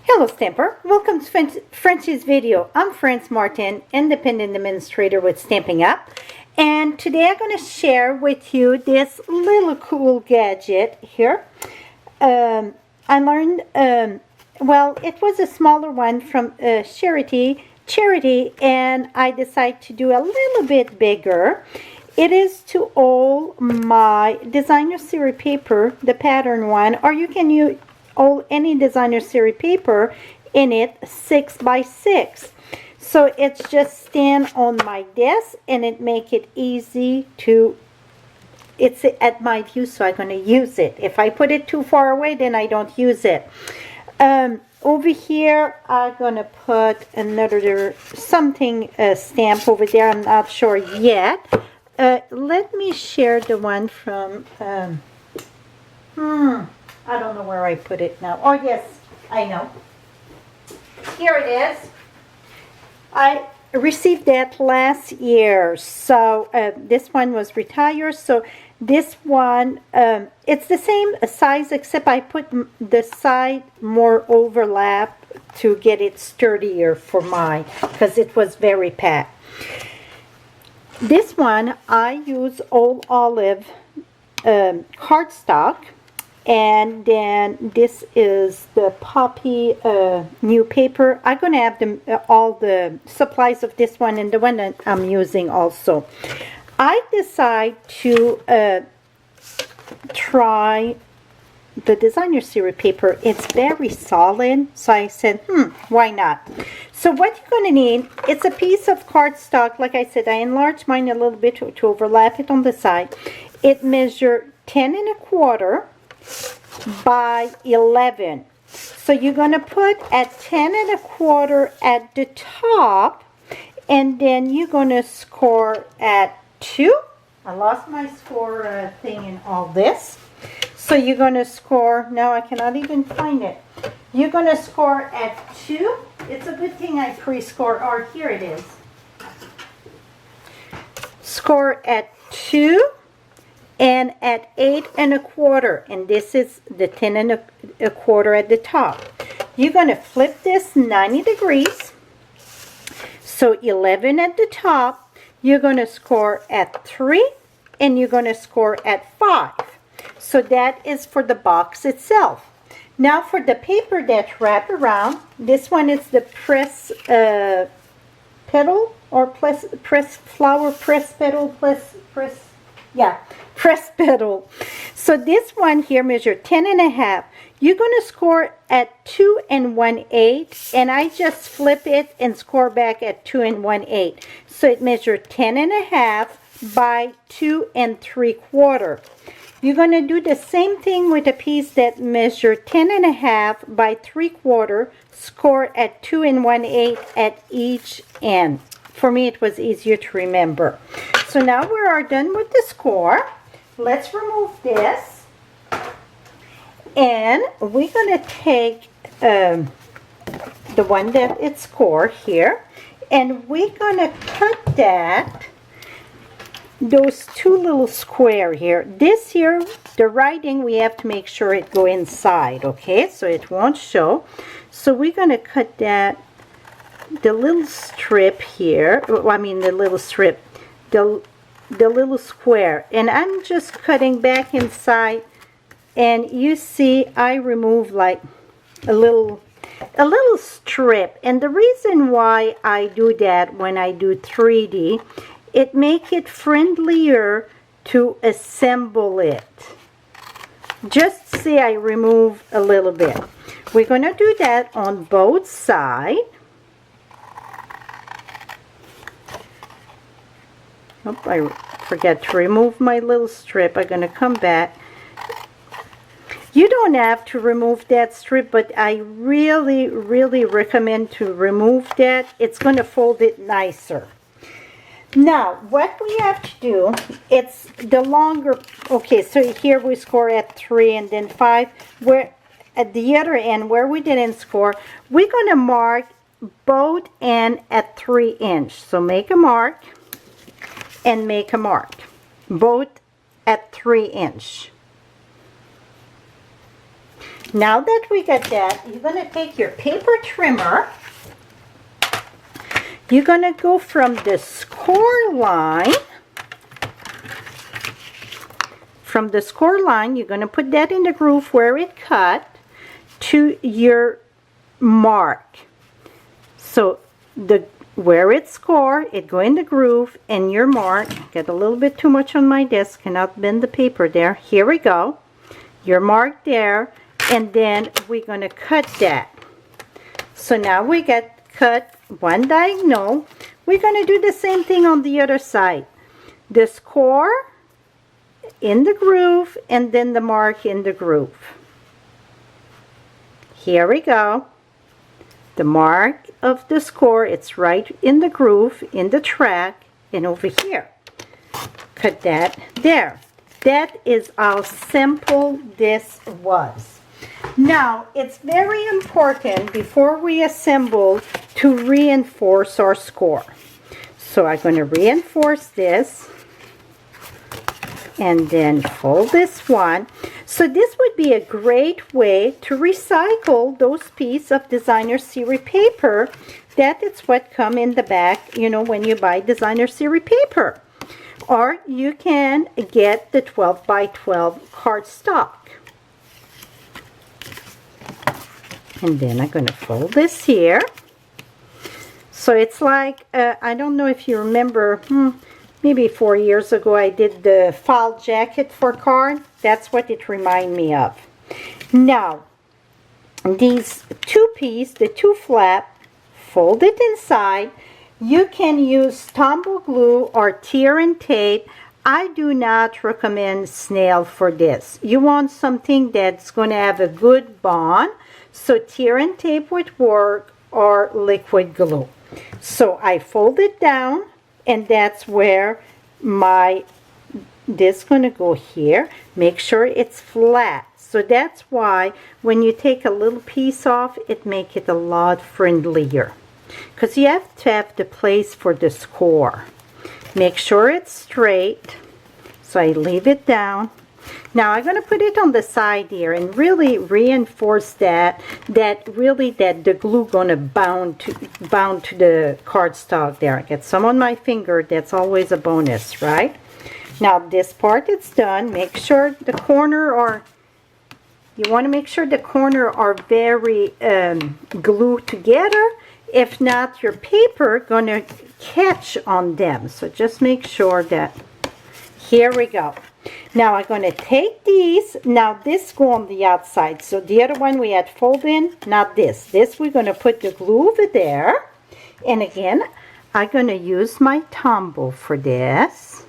Hello Stamper, welcome to Frenchie's video. I'm Franz Martin, independent administrator with Stampin' Up. And today I'm going to share with you this little cool gadget here. I learned, well, it was a smaller one from Charity, and I decided to do a little bit bigger. It is to hold my designer series paper, the pattern one, or you can use any designer series paper in it 6 by 6. So it's just stand on my desk and it make it easy to, it's at my view, so I'm going to use it. If I put it too far away, then I don't use it. Over here I'm going to put another something stamp over there. I'm not sure yet. Let me share the one from I don't know where I put it now. Oh, yes, I know. Here it is. I received that last year. So this one was retired. So this one, it's the same size, except I put the side more overlap to get it sturdier for mine, because it was very packed. This one, I use old olive cardstock. And then this is the poppy new paper. I'm going to have all the supplies of this one and the one that I'm using also. I decide to try the designer series paper. It's very solid, so I said, why not? So what you're going to need, it's a piece of cardstock. Like I said, I enlarged mine a little bit to overlap it on the side. It measured 10 1/4 by 11. So you're going to put at 10 1/4 at the top, and then you're going to score at 2. I lost my score thing in all this. So you're going to score, now I cannot even find it. You're going to score at 2. It's a good thing I pre-score, or here it is. Score at 2. And at 8 1/4, and this is the 10 1/4 at the top. You're going to flip this 90 degrees. So 11 at the top, you're going to score at 3, and you're going to score at 5. So that is for the box itself. Now for the paper that wrap around, this one is the press petal, or press flower, press petal, press petal. So this one here measure 10 1/2. You're going to score at 2 1/8, and I just flip it and score back at 2 1/8. So it measures 10 1/2 by 2 3/4. You're going to do the same thing with a piece that measure 10 1/2 by 3/4. Score at 2 1/8 at each end. For me, it was easier to remember. So now we are done with the score. Let's remove this. And we're going to take the one that it's scored here. And we're going to cut those two little square here. This here, the writing, we have to make sure it go inside, okay? So it won't show. So we're going to cut that. The little strip here, I mean the little strip, the little square, and I'm just cutting back inside, and you see I remove like a little strip. And the reason why I do that when I do 3D, it make it friendlier to assemble it. Just see I remove a little bit. We're going to do that on both sides. Oh, I forget to remove my little strip. I'm going to come back. You don't have to remove that strip, but I really, really recommend to remove that. It's going to fold it nicer. Now, what we have to do, it's the longer, okay, so here we score at 3 and then 5. Where at the other end, where we didn't score, we're going to mark both ends at 3 inch. So make a mark. And make a mark, both at 3 inch. Now that we got that, you're going to take your paper trimmer. You're going to go from the score line. From the score line, you're going to put that in the groove where it cut to your mark. So where it score, it go in the groove and your mark. Get a little bit too much on my desk, cannot bend the paper there. Here we go. Your mark there, and then we're going to cut that. So now we got cut one diagonal. We're going to do the same thing on the other side. The score in the groove and then the mark in the groove. Here we go. The mark of the score, it's right in the groove, in the track, and over here. Cut that there. That is how simple this was. Now, it's very important before we assemble to reinforce our score. So I'm going to reinforce this and then fold this one. So this would be a great way to recycle those pieces of designer series paper. That is what come in the back, you know, when you buy designer series paper. Or you can get the 12 by 12 cardstock. And then I'm going to fold this here. So it's like, I don't know if you remember, maybe 4 years ago I did the file jacket for card. That's what it reminds me of. Now, these two pieces, the two flap, fold it inside. You can use tumble glue or tear and tape. I do not recommend snail for this. You want something that's going to have a good bond. So tear and tape would work, or liquid glue. So I fold it down, and that's where this is going to go here. Make sure it's flat. So that's why when you take a little piece off, it makes it a lot friendlier. Because you have to have the place for the score. Make sure it's straight. So I leave it down. Now I'm going to put it on the side here and really reinforce that the glue going to bound to the cardstock there. Get some on my finger. That's always a bonus, right? Now this part is done. Make sure the corner you want to make sure the corner are very glued together. If not, your paper going to catch on them. So just make sure that. Here we go. Now I'm going to take these. Now this go on the outside. So the other one we had fold in, not this. This we're going to put the glue over there. And again, I'm going to use my tumble for this.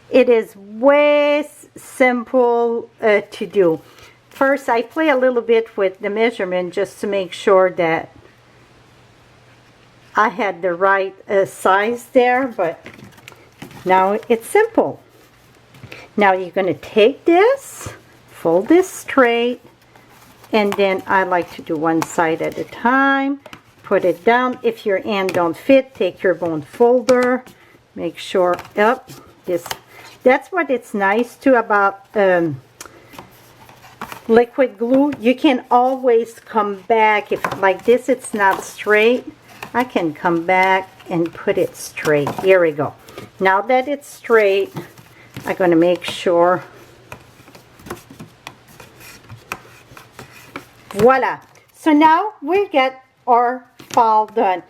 It is way simple to do. First, I play a little bit with the measurement just to make sure that I had the right size there, but now it's simple. Now you're going to take this, fold this straight, and then I like to do one side at a time. Put it down. If your end don't fit, take your bone folder. Make sure, yep, this. That's what it's nice too about liquid glue. You can always come back. If like this it's not straight, I can come back and put it straight. Here we go. Now that it's straight, I'm going to make sure. Voila. So now we get our fall done.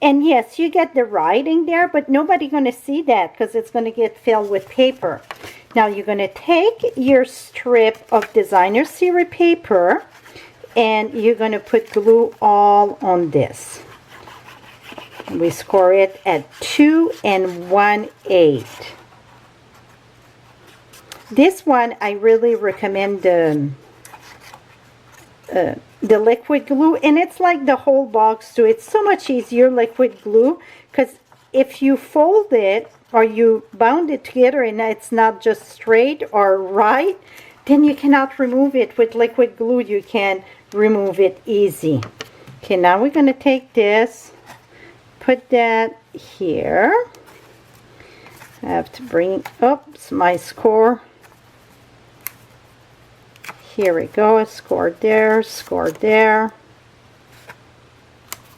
And yes, you get the writing there, but nobody's going to see that because it's going to get filled with paper. Now you're going to take your strip of designer series paper and you're going to put glue all on this. We score it at 2 1/8. This one I really recommend the liquid glue, and it's like the whole box too. It's so much easier liquid glue because if you fold it or you bound it together and it's not just straight or right, then you cannot remove it. With liquid glue you can remove it easy. Okay, now we're going to take this, put that here. I have to bring up my score Here we go, score there.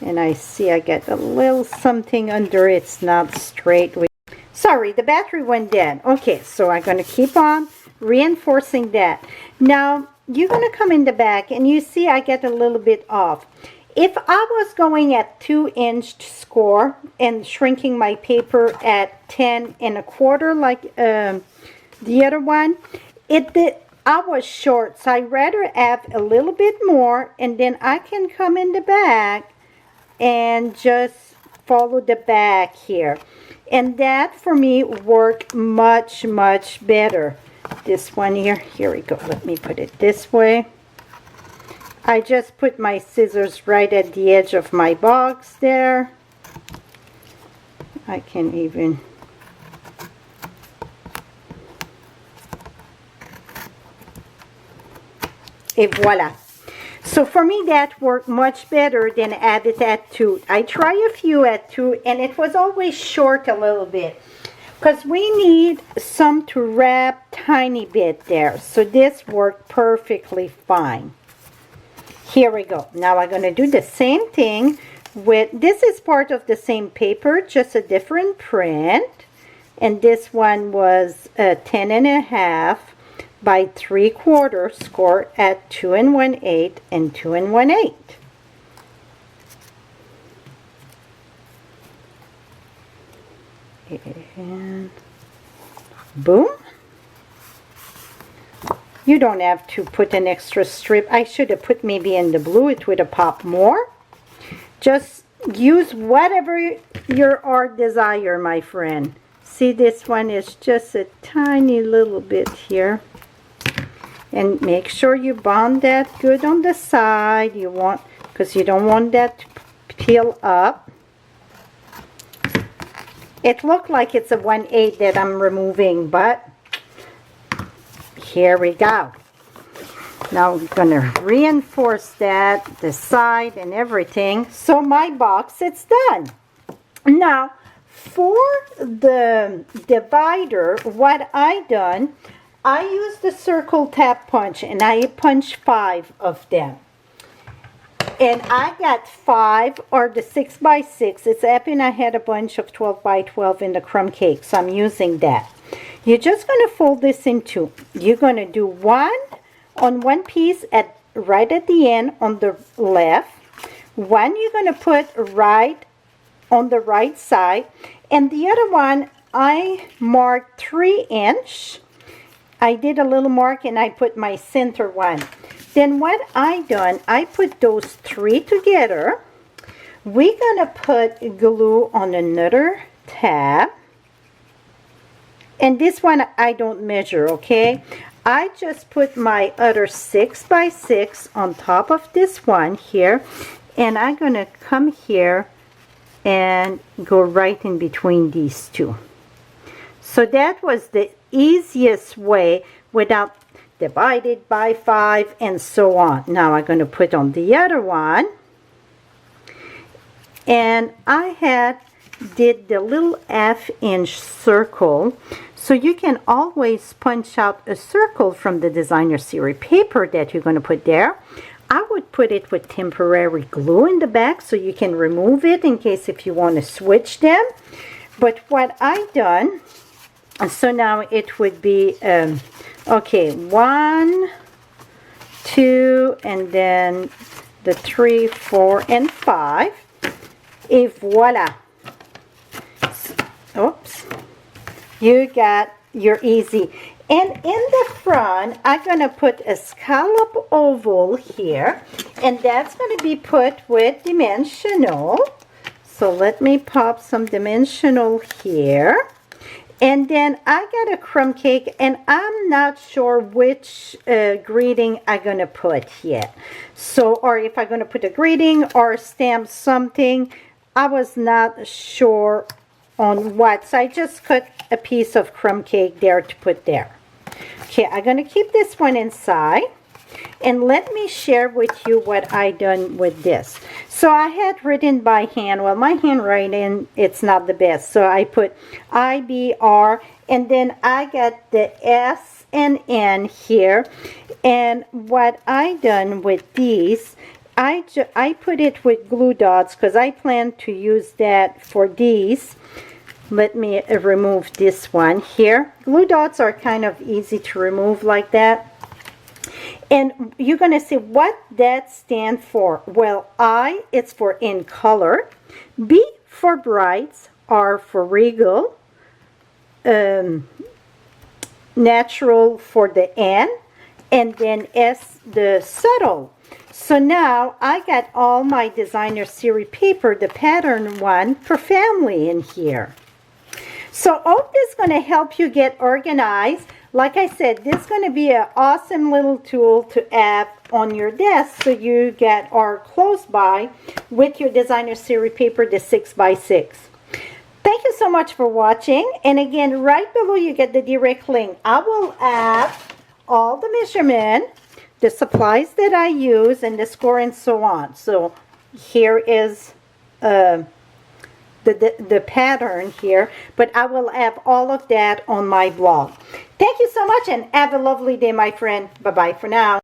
And I see I get a little something under it. It's not straight. Sorry, the battery went dead. Okay, so I'm going to keep on reinforcing that. Now, you're going to come in the back and you see I get a little bit off. If I was going at 2-inch score and shrinking my paper at 10 1/4 like the other one, I was short, so I'd rather have a little bit more, and then I can come in the back and just follow the back here. And that for me worked much better. This one here we go. Let me put it this way. I just put my scissors right at the edge of my box there. I can even... Et voila. So for me that worked much better than add it at 2. I try a few at 2 and it was always short a little bit, because we need some to wrap tiny bit there. So this worked perfectly fine. Here we go. Now I'm going to do the same thing with, this is part of the same paper, just a different print. And this one was 10 1/2 by 3/4, score at 2 1/8 and 2 1/8. And boom. You don't have to put an extra strip. I should have put maybe in the blue, it would have popped more. Just use whatever your art desire, my friend. See, this one is just a tiny little bit here. And make sure you bond that good on the side. You want, because you don't want that to peel up. It looked like it's a 1/8 that I'm removing, but here we go. Now we're going to reinforce that, the side and everything. So my box, it's done. Now, for the divider, what I done, I used the circle tap punch and I punched 5 of them. And I got 5 or the 6 by 6. It's happened I had a bunch of 12 by 12 in the crumb cake, so I'm using that. You're just going to fold this in 2. You're going to do one on one piece at right at the end on the left. One you're going to put right on the right side, and the other one I marked 3-inch. I did a little mark and I put my center one. Then what I done, I put those 3 together. We're gonna put glue on another tab. And this one I don't measure, okay? I just put my other 6 by 6 on top of this one here. And I'm gonna come here and go right in between these two. So that was the easiest way without divided by 5 and so on. Now I'm going to put on the other one, and I did the little 1/2-inch circle, so you can always punch out a circle from the designer series paper that you're going to put there. I would put it with temporary glue in the back so you can remove it in case if you want to switch them. But what I done, so now it would be okay, 1, 2, and then the 3, 4, and 5. Et voila. Oops. You got your easy. And in the front, I'm going to put a scallop oval here. And that's going to be put with dimensional. So let me pop some dimensional here. And then I got a crumb cake, and I'm not sure which greeting I'm going to put yet. So, or if I'm going to put a greeting or stamp something, I was not sure on what. So I just cut a piece of crumb cake there to put there. Okay, I'm going to keep this one inside. And let me share with you what I done with this. So I had written by hand. Well, my handwriting, it's not the best. So I put IBR, and then I got the S and N here. And what I done with these, I put it with glue dots because I plan to use that for these. Let me remove this one here. Glue dots are kind of easy to remove like that. And you're going to see what that stands for. Well, I, it's for in color. B for brights. R for regal. Natural for the N. And then S, the subtle. So now I got all my designer series paper, the pattern one, for family in here. So hope this is going to help you get organized. Like I said, this is going to be an awesome little tool to have on your desk so you get or close by with your designer series paper, the 6x6. Thank you so much for watching. And again, right below you get the direct link. I will add all the measurement, the supplies that I use, and the score and so on. So here is the pattern here, but I will have all of that on my blog. Thank you so much and have a lovely day, my friend. Bye-bye for now.